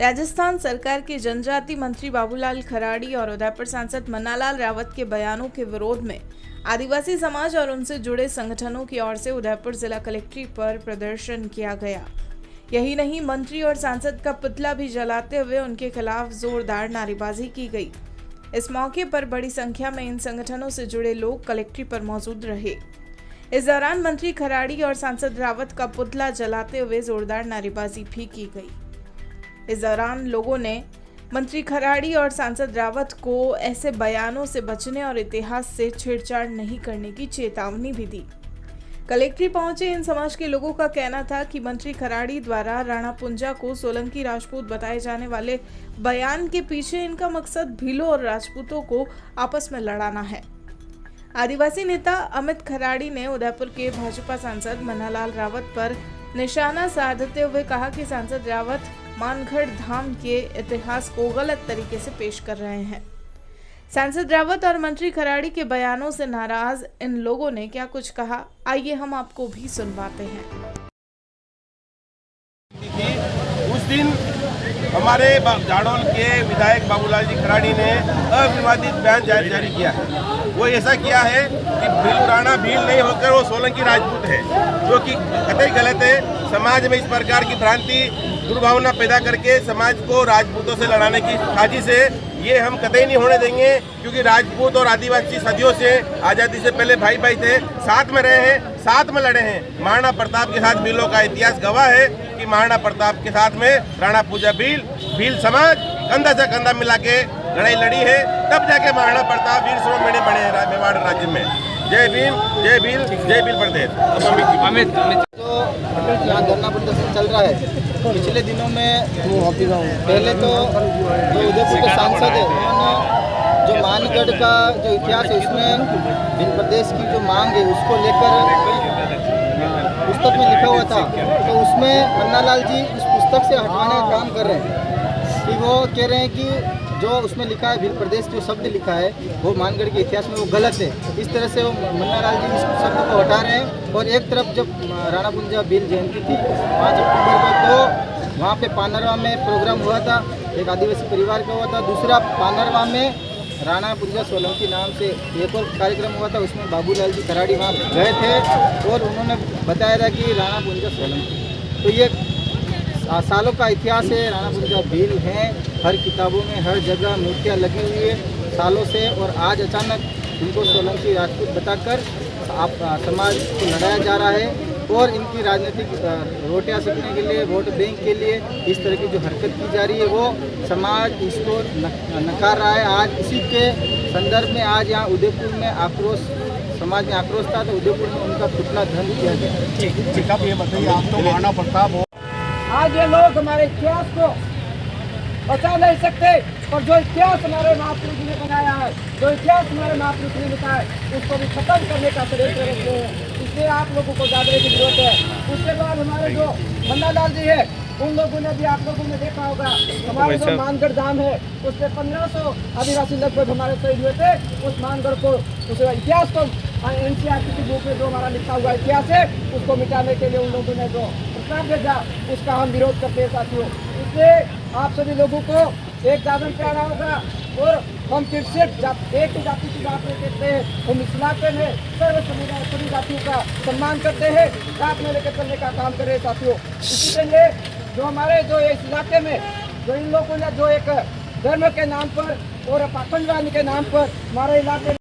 राजस्थान सरकार के जनजाति मंत्री बाबूलाल खराड़ी और उदयपुर सांसद मन्नालाल रावत के बयानों के विरोध में आदिवासी समाज और उनसे जुड़े संगठनों की ओर से उदयपुर जिला कलेक्ट्रेट पर प्रदर्शन किया गया। यही नहीं, मंत्री और सांसद का पुतला भी जलाते हुए उनके खिलाफ जोरदार नारेबाजी की गई। इस मौके पर बड़ी संख्या में इन संगठनों से जुड़े लोग कलेक्ट्रेट पर मौजूद रहे। इस दौरान मंत्री खराड़ी और सांसद रावत का पुतला जलाते हुए जोरदार नारेबाजी भी की गई। इस दौरान लोगों ने मंत्री खराड़ी और सांसद रावत को ऐसे बयानों से बचने और इतिहास से छेड़छाड़ नहीं करने की चेतावनी भी दी। कलेक्ट्रेट पहुंचे इन समाज के लोगों का कहना था कि मंत्री खराड़ी द्वारा राणा पुंजा को सोलंकी राजपूत बताए जाने वाले बयान के पीछे इनका मकसद भीलों और राजपूतों को आपस में लड़ाना है। आदिवासी नेता अमित खराड़ी ने उदयपुर के भाजपा सांसद मन्नालाल रावत पर निशाना साधते हुए कहा कि सांसद रावत मानगढ़ धाम के इतिहास को गलत तरीके से पेश कर रहे हैं। सांसद रावत और मंत्री खराड़ी के बयानों से नाराज इन लोगों ने क्या कुछ कहा, आइए हम आपको भी सुनवाते हैं। उस दिन हमारे जाडौल के विधायक बाबूलाल जी खराड़ी ने अविवादित बयान जारी किया है। वो ऐसा किया है कि भील राणा भील नहीं होकर वो सोलंकी राजपूत है, जो कि कतई गलत है। समाज में इस प्रकार की भ्रांति दुर्भावना पैदा करके समाज को राजपूतों से लड़ाने की साजिश है। ये हम कतई नहीं होने देंगे, क्योंकि राजपूत और आदिवासी सदियों से आज़ादी से पहले भाई भाई थे, साथ में रहे हैं, साथ में लड़े हैं। महाराणा प्रताप के साथ भीलों का इतिहास गवाह है कि महाराणा प्रताप के साथ में राणा पूजा भील समाज कंधा से कंधा मिला के लड़ाई लड़ी है, तब जाके महाराणा प्रताप वीर शिरोमणि बने हैं मेवाड़ राज्य में। जय भीम, जय भील, जय भील प्रदेश। अमित तो यहाँ धरना प्रदर्शन चल रहा है। पिछले दिनों में पहले तो जो उदयपुर के सांसद है, उन्होंने जो मानगढ़ का जो इतिहास है उसमें भिल प्रदेश की जो मांग है उसको लेकर पुस्तक में लिखा हुआ था। तो उसमें मन्नालाल जी उस पुस्तक से हटवाने का काम कर रहे हैं कि वो कह रहे हैं कि जो उसमें लिखा है भिल प्रदेश जो शब्द लिखा है वो मानगढ़ के इतिहास में वो गलत है। इस तरह से वो मन्नालाल जी इस शब्द को हटा रहे हैं। और एक तरफ जब राणा पुंजा भील जयंती थी 5 अक्टूबर को, तो वहाँ पे पानरवा में प्रोग्राम हुआ था, एक आदिवासी परिवार का हुआ था। दूसरा पानरवा में राणा पुंजा सोलंकी नाम से एक और कार्यक्रम हुआ था, उसमें बाबूलाल जी खराड़ी वहाँ गए थे और उन्होंने बताया था कि राणा पुंजा सोलंकी। तो ये सालों का इतिहास है। राणा पुंजा भील हैं, हर किताबों में हर जगह मूर्तियाँ लगी हुई है सालों से, और आज अचानक इनको सोलंकी राजपूत बताकर समाज को लड़ाया जा रहा है। और इनकी राजनीतिक रोटियां सीखने के लिए, वोट बैंक के लिए इस तरह की जो हरकत की जा रही है वो समाज इसको नकार रहा है। आज इसी के संदर्भ में आज यहाँ उदयपुर में आक्रोश, समाज में आक्रोश था, तो उदयपुर में उनका पुतला दहन किया गया। ठीक, आप ये बताइए, आप तो महाराणा प्रताप हो, आज ये लोग हमारे इतिहास को बचा नहीं सकते, और जो इतिहास हमारे महापुरुष ने बनाया है, जो इतिहास हमारे महापुरुष ने लिखा है, उसको भी खत्म करने का षड्यंत्र रखते हैं। इसलिए आप लोगों को जागने की जरूरत है। उसके बाद हमारे जो मन्नालाल जी है, उन लोगों ने भी, आप लोगों ने देखा होगा, हमारे जो मानगढ़ धाम है उससे 1500 आदिवासी लगभग हमारे शहीद हुए थे। उस मानगढ़ को, उस इतिहास को NCERT की बुक में जो हमारा लिखा हुआ इतिहास है उसको मिटाने के लिए उन लोगों ने जो प्रस्ताव भेजा उसका हम विरोध करते हैं साथियों। इसलिए आप सभी लोगों को एक दामन पे आना होगा, और हम सिर्फ एक ही जाति की बात नहीं करते हैं। हम इस इलाके में सर्व समुदाय सभी जातियों का सम्मान करते हैं, साथ में लेकर चलने का काम कर रहे हैं साथियों। इसी के लिए जो हमारे जो इस इलाके में जो इन लोगों ने जो एक धर्म के नाम पर और पाखंडवाद के नाम पर हमारे इलाके